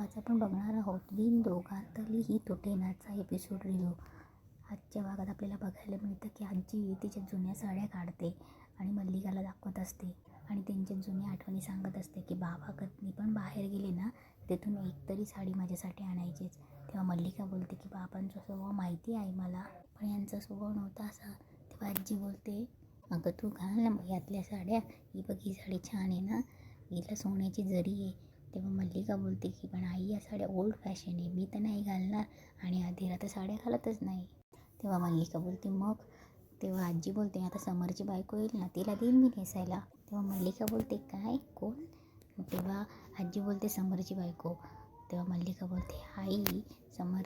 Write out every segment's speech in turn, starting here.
आज आपण बघणार आहोत बिन दोघातली ही तुटेनाचा एपिसोड रिव्ह्यू. आजच्या भागात आपल्याला बघायला मिळतं की आजी तिच्या जुन्या साड्या काढते आणि मल्लिकाला दाखवत असते आणि त्यांच्या जुन्या आठवणी सांगत असते की बाबा कधी पण बाहेर गेले ना तिथून एकतरी साडी माझ्यासाठी आणायचीच. तेव्हा मल्लिका बोलते की बाबांचा स्वभाव माहिती आहे मला, पण यांचा स्वभाव नव्हता असा. तेव्हा आजी बोलते, अगं तू घाल ना मग यातल्या साड्या, ही बघ ही साडी छान आहे ना, हिला सोन्याची जरी आहे. तेव्हा मल्लिका बोलते की पण आई या साड्या ओल्ड फॅशन आहे, मी तर नाही घालणार आणि आधीला तर साड्या घालतच नाही. तेव्हा मल्लिका बोलते मग. तेव्हा आजी बोलते आता समरची बायको येईल ना तिला देईन मी नेसायला. तेव्हा मल्लिका बोलते काय कोण? तेव्हा आजी बोलते समरची बायको. तेव्हा मल्लिका बोलते आई समर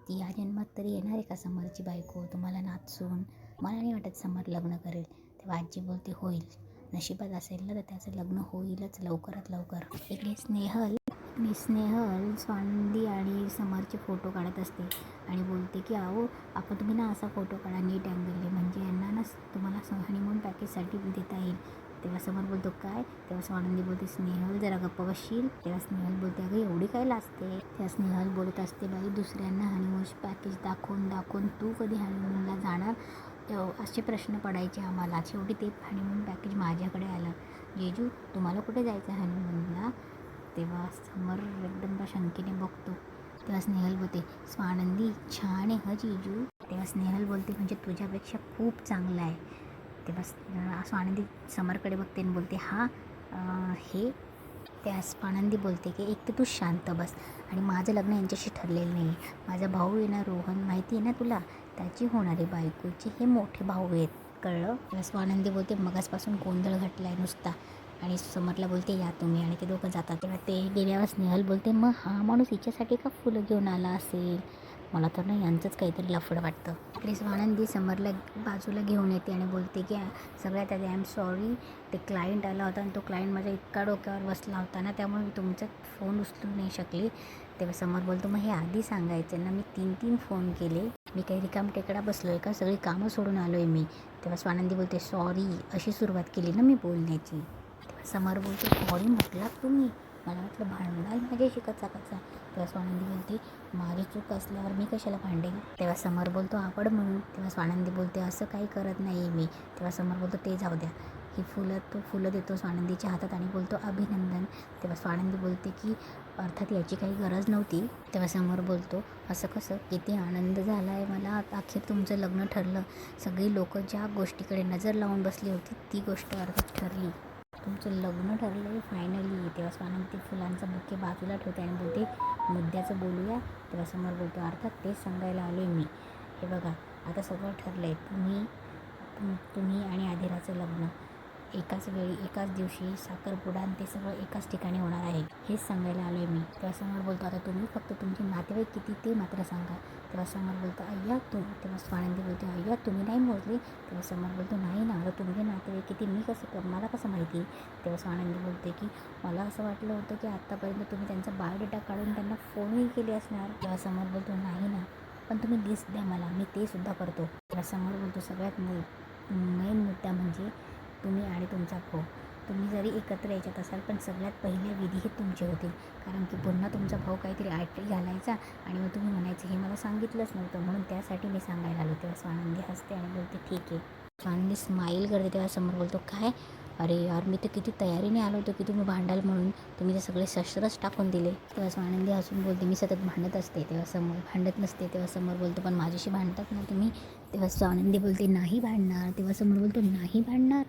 ती या जन्मात तरी येणार आहे का समरची बायको तुम्हाला नाचून? मला नाही वाटत समर लग्न करेल. तेव्हा आजी बोलते होईल, नशिबात असेल ना तर त्याचं लग्न होईलच लवकरात लवकर. इकडे स्नेहल स्वानंदी आणि समरचे फोटो काढत असते आणि बोलते की अहो आपण तुम्ही ना असा फोटो काढा नीट अँगलने, म्हणजे यांना ना तुम्हाला हनीमून पॅकेजसाठी देता येईल. तेव्हा समर बोलतो काय? तेव्हा स्वानंदी बोलते स्नेहल जरा गप्प बसशील. तेव्हा स्नेहल बोलते अगं एवढी काय लाजते? तेव्हा स्नेहल बोलत असते बाई दुसऱ्यांना हनीमून पॅकेज दाखवून तू कधी हनीमूनला जाणार असे प्रश्न पडायचे आम्हाला. शेवटी ते हनीमून पॅकेज माझ्याकडे आलं. जेजू तुम्हाला कुठे जायचं हनीमूनला? तेव्हा समर एकदम शंकेने बघतो. तेव्हा स्नेहल बोलते स्वानंदी छान आहे हं जीजू. तेव्हा स्नेहल बोलते म्हणजे तुझ्यापेक्षा खूप चांगलं आहे. तेव्हा स्वानंदी समरकडे बघते आणि बोलते हा हे. त्या स्वानंदी बोलते की एक तर तू शांत बस आणि माझं लग्न यांच्याशी ठरलेलं नाही. माझा भाऊ आहे ना रोहन, माहिती आहे ना तुला, त्याची होणारी बायकोची हे मोठे भाऊ आहेत, कळलं? तेव्हा स्वानंदी बोलते मगासपासून गोंधळ घातला आहे नुसता. आणि समरला बोलते या तुम्ही, आणि ते दोघं जातात. तेव्हा ते गेल्यावर स्नेहल बोलते मग हा माणूस हिच्यासाठी का फुलं घेऊन आला असेल? मला तर नाही यांचंच काहीतरी लफड वाटतं. इकडे स्वानंदी समरला बाजूला घेऊन येते आणि बोलते की सगळ्यात आधी आय एम सॉरी, ते क्लायंट आला होता आणि तो क्लायंट माझ्या इतका डोक्यावर बसला होता ना त्यामुळे मी तुमचा फोन उचलू नाही शकले. तेव्हा समर बोलतो मग हे आधी सांगायचं ना, मी 3 फोन केले, मी काही रिकाम टेकडा बसलो आहे का? सगळी कामं सोडून आलो आहे मी. तेव्हा स्वानंदी बोलते सॉरी, अशी सुरुवात केली ना मी बोलण्याची. तेव्हा समर बोलतो सॉरी म्हटलात तुम्ही, मला वाटलं भांडणार माझ्याशी कचा. तेव्हा स्वानंदी बोलते माझी चूक असल्यावर मी कशाला भांडेल? तेव्हा समर बोलतो आवड म्हणून. तेव्हा स्वानंदी बोलते असं काही करत नाही मी. तेव्हा समर बोलतो ते जाऊ द्या, ही फुलं देतो स्वानंदीच्या हातात आणि बोलतो अभिनंदन. तेव्हा स्वानंदी बोलते की अर्थात याची काही गरज नव्हती. तेव्हा समर बोलतो असं कसं, किती आनंद झाला आहे मला, अखेर तुमचं लग्न ठरलं. सगळी लोक ज्या गोष्टीकडे नजर लावून बसली होती ती गोष्ट अर्थात ठरली, तुमचं लग्न ठरलं आहे फायनली. तेव्हा स्वानंदी फुलांचा बुके बाजूला ठेवते आणि बोलते मुद्द्याचं बोलूया. तेव्हा समोर बोलतो अर्थात तेच सांगायला आलो आहे मी. हे बघा आता सगळं ठरलं आहे, तुम्ही आणि आधिराचं लग्न एकाच वेळी एकाच दिवशी, साखरपुडा आणि ते सगळं एकाच ठिकाणी होणार आहे, हेच सांगायला आलो आहे मी. तेव्हा समोर बोलतो आता तुम्ही फक्त तुमचे नातेवाईक किती ते मात्र सांगा. तेव्हा समोर बोलतो अय्या तेव्हा स्वानंदी बोलते अय्या तुम्ही नाही मोजले. तेव्हा समोर बोलतो नाही ना, आता तुमचे नातेवाईक किती मी कसं मला कसं माहिती? तेव्हा स्वानंदी बोलते की मला असं वाटलं होतं की आत्तापर्यंत तुम्ही त्यांचा बायोडेटा काढून त्यांना फोनही केले असणार. तेव्हा समोर बोलतो नाही ना, पण तुम्ही लिस्ट द्या मला, मी ते सुद्धा करतो. तेव्हा समोर बोलतो सगळ्यात मेन मुद्दा म्हणजे तुम्ही आणि तुमचा भाऊ, तुम्ही जरी एकत्र यायच्यात असाल पण सगळ्यात पहिले विधी हे तुमचे होतील, कारण की पुन्हा तुमचा भाऊ काहीतरी आयटी घालायचा आणि मग तुम्ही म्हणायचं हे मला सांगितलंच नव्हतं म्हणून त्यासाठी मी सांगायला आलो. तेव्हा स्वानंदी हसते आणि बोलते ठीक आहे. स्वानंदी स्माईल करते. तेव्हा समोर बोलतो काय अरे यार, मी तर किती तयारीने आलो होतो की तुम्ही भांडाल म्हणून, तुम्ही ते सगळे शस्त्रच टाकून दिले. तेव्हा स्वानंदी हसून बोलते मी सतत भांडत असते. तेव्हा समोर भांडत नसते. तेव्हा समोर बोलतो पण माझ्याशी भांडतात ना तुम्ही. तेव्हा स्वानंदी बोलते नाही भांडणार. तेव्हा समोर बोलतो नाही भांडणार.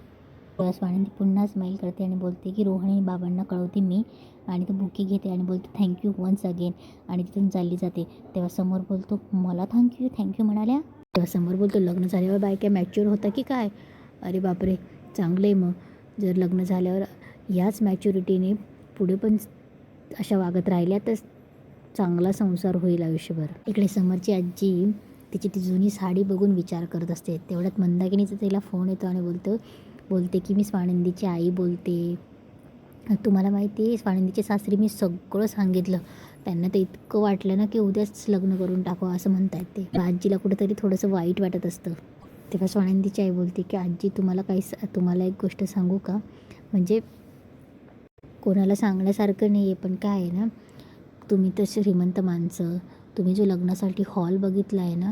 तेव्हा स्वानंदी पुन्हा स्माईल करते आणि बोलते की रोहणी बाबांना कळवते मी, आणि तो बुके घेते आणि बोलते थँक्यू वन्स अगेन आणि तिथून चालली जाते. तेव्हा समोर बोलतो मला थँक्यू म्हणाल्या. तेव्हा समोर बोलतो लग्न झाल्यावर बायका मॅच्युअर होता की काय? अरे बापरे, चांगलं आहे मग, जर लग्न झाल्यावर ह्याच मॅच्युरिटीने पुढे पण अशा वागत राहिल्या तर चांगला संसार होईल आयुष्यभर. इकडे समरची आजी तिची ती जुनी साडी बघून विचार करत असते. तेवढ्यात मंदाकिनीचा तिला फोन येतो आणि बोलते की मी स्वानंदीची आई बोलते. तुम्हाला माहिती आहे स्वानंदीचे सासरी मी सगळं सांगितलं, त्यांना ते इतकं वाटलं ना की उद्याच लग्न करून टाकावं असं म्हणतायत ते. आजीला कुठेतरी थोडंसं वाईट वाटत असतं. तेव्हा स्वानंदीची आई बोलते की आजी तुम्हाला एक गोष्ट सांगू का, म्हणजे कोणाला सांगण्यासारखं नाही आहे पण काय आहे ना, तुम्ही तर श्रीमंत माणसं, तुम्ही जो लग्नासाठी हॉल बघितला आहे ना,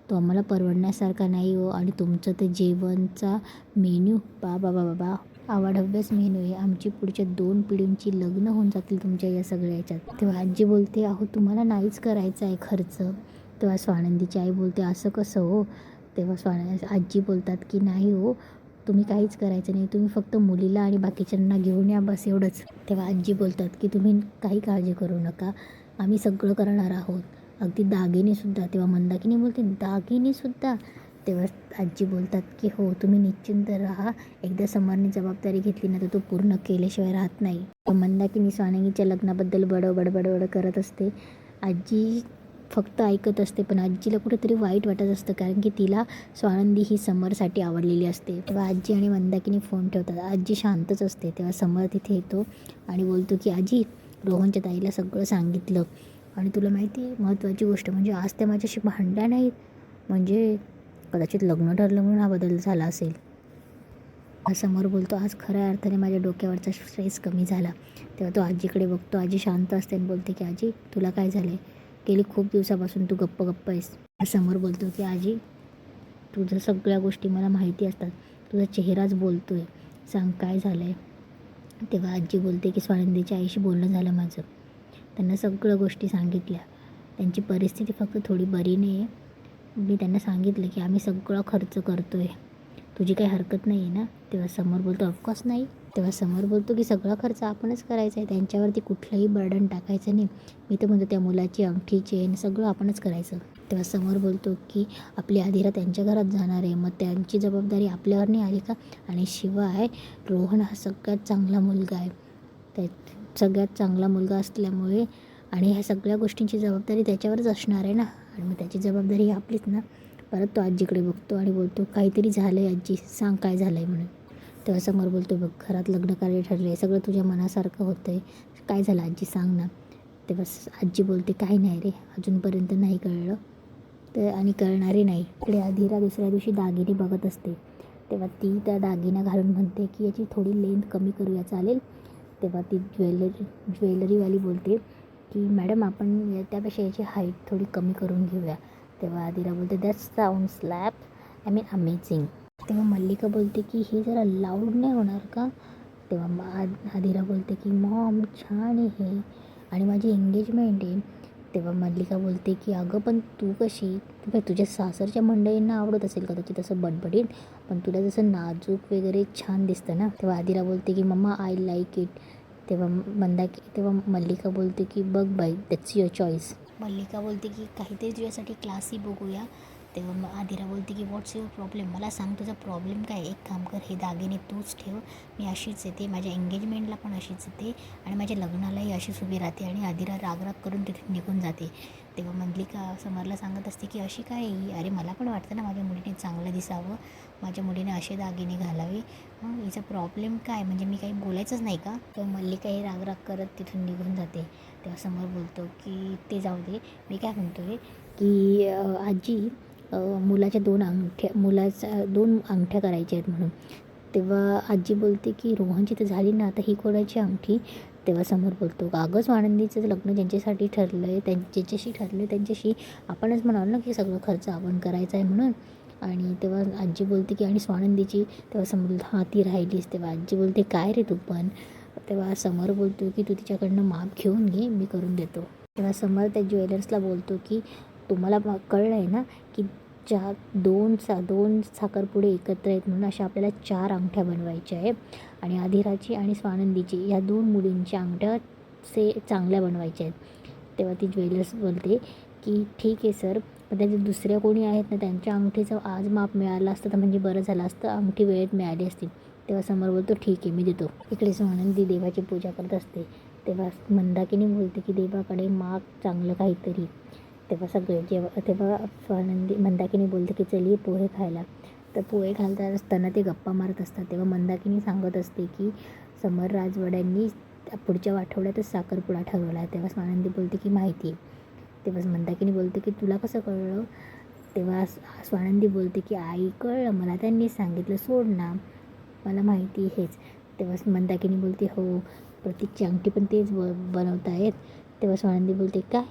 तो आम्हाला परवडण्यासारखा नाही हो. आणि तुमचं ते जेवणचा मेन्यू बाबा बाबा बा आवाढव्यच मेनू आहे. आमची पुढच्या 2 पिढींची लग्न होऊन जातील तुमच्या या सगळ्या ह्याच्यात. तेव्हा आजी बोलते, अहो तुम्हाला नाहीच करायचं आहे खर्च. तेव्हा स्वानंदीची आई बोलते, असं कसं हो? तेव्हा आजी बोलतात की नाही हो, तुम्ही काहीच करायचं नाही, तुम्ही फक्त मुलीला आणि बाकीच्यांना घेऊन या, बस एवढंच. तेव्हा आजी बोलतात की तुम्ही काही काळजी करू नका, आम्ही सगळं करणार आहोत, अगदी दागिनेसुद्धा. तेव्हा मंदाकिनी बोलते, दागिनेसुद्धा? तेव्हा आजी बोलतात की हो, तुम्ही निश्चिंत राहा, एकदा समरने जबाबदारी घेतली ना तर तो पूर्ण केल्याशिवाय राहत नाही. मंदाकिनी स्वानंदीच्या लग्नाबद्दल बडबड करत असते. आजी फक्त ऐकत असते, पण आजीला कुठेतरी वाईट वाटत असतं, कारण की तिला स्वानंदी ही समरसाठी आवडलेली असते. तेव्हा आजी आणि मंदाकिनी फोन ठेवतात. आजी शांतच असते. तेव्हा समर तिथे येतो आणि बोलतो की आजी, रोहनच्या ताईला सगळं सांगितलं, आणि तुला माहिती आहे महत्त्वाची गोष्ट म्हणजे आज ते माझ्याशी भांडल्या नाहीत, म्हणजे कदाचित लग्न ठरलं म्हणून हा बदल झाला असेल. समोर बोलतो, आज खऱ्या अर्थाने माझ्या डोक्यावरचा स्ट्रेस कमी झाला. तेव्हा तो आजीकडे बघतो. आजी शांत असते आणि बोलते की आजी, तुला काय झालं आहे? गेली खूप दिवसापासून तू गप्प आहेस. समोर बोलतो की आजी, तुझं सगळ्या गोष्टी मला माहिती असतात, तुझा चेहराच बोलतो आहे, सांग काय झालं आहे? तेव्हा आजी बोलते की स्वानंदीच्या आईशी बोलणं झालं माझं, त्यांना सगळ्या गोष्टी सांगितल्या, त्यांची परिस्थिती फक्त थोडी बरी नाही आहे. मी त्यांना सांगितलं की आम्ही सगळा खर्च करतो आहे, तुझी काही हरकत नाही आहे ना? तेव्हा समोर बोलतो, ऑफकोर्स नाही. तेव्हा समोर बोलतो की सगळा खर्च आपणच करायचा आहे, त्यांच्यावरती कुठलंही बर्डन टाकायचं नाही. मी तर म्हणतो त्या मुलाची अंगठी, चेन सगळं आपणच करायचं. तेव्हा समोर बोलतो की आपली आधिरा त्यांच्या घरात जाणार आहे, मग त्यांची जबाबदारी आपल्यावर नाही आली का? आणि शिवाय रोहन हा सगळ्यात चांगला मुलगा आहे, त्या सगळ्यात चांगला मुलगा असल्यामुळे आणि ह्या सगळ्या गोष्टींची जबाबदारी त्याच्यावरच असणार आहे ना, आणि मग त्याची जबाबदारी ही आपलीच ना. परत तो आजीकडे बघतो आणि बोलतो, काहीतरी झालं आहे आजी, सांग काय झालं आहे म्हणून. तेव्हा समोर बोलतो, बघ घरात लग्नकार्य ठरलं आहे, सगळं तुझ्या मनासारखं होतं आहे, काय झालं आजी सांग ना. तेव्हा आजी बोलते, काही नाही रे, अजूनपर्यंत नाही कळलं तर आणि कळणारे नाही. इकडे आधिरा दुसऱ्या दिवशी दागिने बघत असते. तेव्हा ती त्या दागिना घालून म्हणते की याची थोडी लेंथ कमी करूया, चालेल? तेव्हा ती ज्वेलरीवाली बोलते की मॅडम, आपण त्यापेक्षा याची हाईट थोडी कमी करून घेऊया. तेव्हा आधिरा बोलते, that sound slap, I mean amazing. तेव्हा मल्लिका बोलते की हे जरा लाऊड नाही होणार का? तेव्हा आधिरा बोलते की मॉम, छान आहे हे, आणि माझी एंगेजमेंट आहे. तेव्हा मल्लिका बोलते की अगं पण तू कशी, तुझ्या सासरच्या मंडळींना आवडत असेल कदाचित तसं बडबडीत, पण तुला जसं नाजूक वगैरे छान दिसतं ना. तेव्हा आधिरा बोलते की मम्मा, आय लाईक इट. तेव्हा मल्लिका बोलते की बघ बाई, दॅट्स युअर चॉईस. मल्लिका बोलते की काहीतरी तुझ्यासाठी क्लासी बघूया. तेव्हा मग आधिरा बोलते की व्हॉट्स युअर प्रॉब्लेम, मला सांग तुझा प्रॉब्लेम काय. एक काम कर, हे दागिने तूच ठेव, मी अशीच येते, माझ्या एंगेजमेंटला पण अशीच येते आणि माझ्या लग्नालाही अशीच उभी राहते. आणि आधिरा राग करून तिथे निघून जाते. तेव्हा मल्लिका समरला सांगत असते की अशी काय ही, अरे मला पण वाटतं ना माझ्या मुलीने चांगलं दिसावं, माझ्या मुलीने असे दागिने घालावे, हिचा प्रॉब्लेम काय, म्हणजे मी काही बोलायचंच नाही का? तेव्हा मल्लिका ही राग करत तिथून निघून जाते. तेव्हा समोर बोलतो की ते जाऊ दे, मी काय म्हणतो आहे की आजी, मुलाच्या 2 अंगठ्या करायच्या आहेत म्हणून. तेव्हा आजी बोलते की रोहनची तर झाली ना, आता ही कोणाची अंगठी? तेव्हा समोर बोलतो, कागज आनंदीचं लग्न ज्यांच्यासाठी ठरलं आहे, ज्याच्याशी ठरलं आहे त्यांच्याशी आपणच म्हणाल ना की सगळं खर्च आपण करायचा आहे म्हणून. आणि तेव्हा आजी बोलते की आणि स्वानंदीची. तेव्हा समोर, हां ती राहिलीच. तेव्हा आजी बोलते, काय रे तू पण. तेव्हा समोर बोलतो की तू तिच्याकडनं माप घेऊन घे, मी करून देतो. तेव्हा समोर त्या ज्वेलर्सला बोलतो की तुम्हाला कळलं आहे ना की दोन साखरपुडे एकत्र आहेत म्हणून अशा आपल्याला 4 अंगठ्या बनवायच्या आहे, आणि आधिराची आणि स्वानंदीची ह्या 2 मुलींच्या अंगठ्या चांगल्या बनवायच्या आहेत. तेव्हा ती ज्वेलर्स बोलते की ठीक आहे सर, पण त्याच्या दुसऱ्या कोणी आहेत ना, त्यांच्या अंगठीचं आज माप मिळालं असतं तर म्हणजे बरं झालं असतं, अंगठी वेळेत मिळाली असती. तेव्हा समोर बोलतो, ठीक आहे मी देतो. इकडे स्वानंदी देवाची पूजा करत असते. तेव्हा मंदाकिनी बोलते की देवाकडे माग चांगलं काहीतरी. तेव्हा मंदाकिनी बोलते की चलिये पोहे खायला. तर पोहे घालत असताना ते गप्पा मारत असतात. तेव्हा मंदाकिनी सांगत असते की समर राजवाड्यांनी पुढच्या आठवड्यातच साखरपुडा ठरवला आहे. तेव्हा स्वानंदी बोलते की माहिती आहे. तेव्हा मंदाकिनी बोलते की तुला कसं कळलं? तेव्हा स्वानंदी बोलते की आई, कळलं मला, त्यांनी सांगितलं, सोड ना, मला माहिती हेच. तेव्हा मंदाकिनी बोलते, हो प्रतीकची अंगठी पण तेच बनवत आहेत, तेव्हा स्वानंदी बोलते काय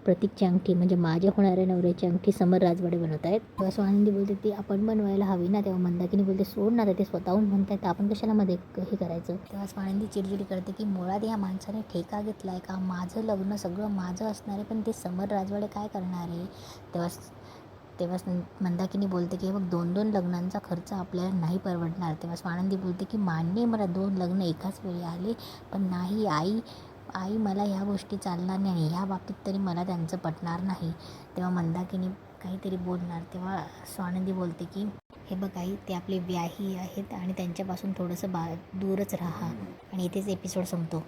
प्रतीकची अंगठी म्हणजे माझ्या होणाऱ्या नवऱ्याची अंगठी समर राजवाडे बनवत आहेत. तेव्हा स्वानंदी बोलते ती आपण बनवायला हवी ना. तेव्हा मंदाकिनी बोलते सोड ना ते स्वतःहून म्हणतात तर आपण कशाला मध्ये हे करायचं. तेव्हा स्वानंदी चिडचिडी करते की मुळात या माणसाने ठेका घेतला आहे का, माझं लग्न सगळं माझं असणार आहे पण ते समर राजवाडे काय करणार आहे. तेव्हा मंदाकिनी बोलते की बघ 2-2 लग्नांचा खर्च आपल्याला नाही परवडणार. तेव्हा स्वानंदी बोलते की मान्य आहे मला 2 लग्न एकाच वेळी आले पण नाही आई मला ह्या गोष्टी चालणार नाही आणि ह्या बाबतीत तरी मला त्यांचं पटणार नाही. तेव्हा मंदाकिनी काहीतरी बोलणार तेव्हा स्वानंदी बोलते की हे बघ आई ते आपले व्याही आहेत आणि त्यांच्यापासून थोडंसं दूरच राहा. आणि इथेच एपिसोड संपतो.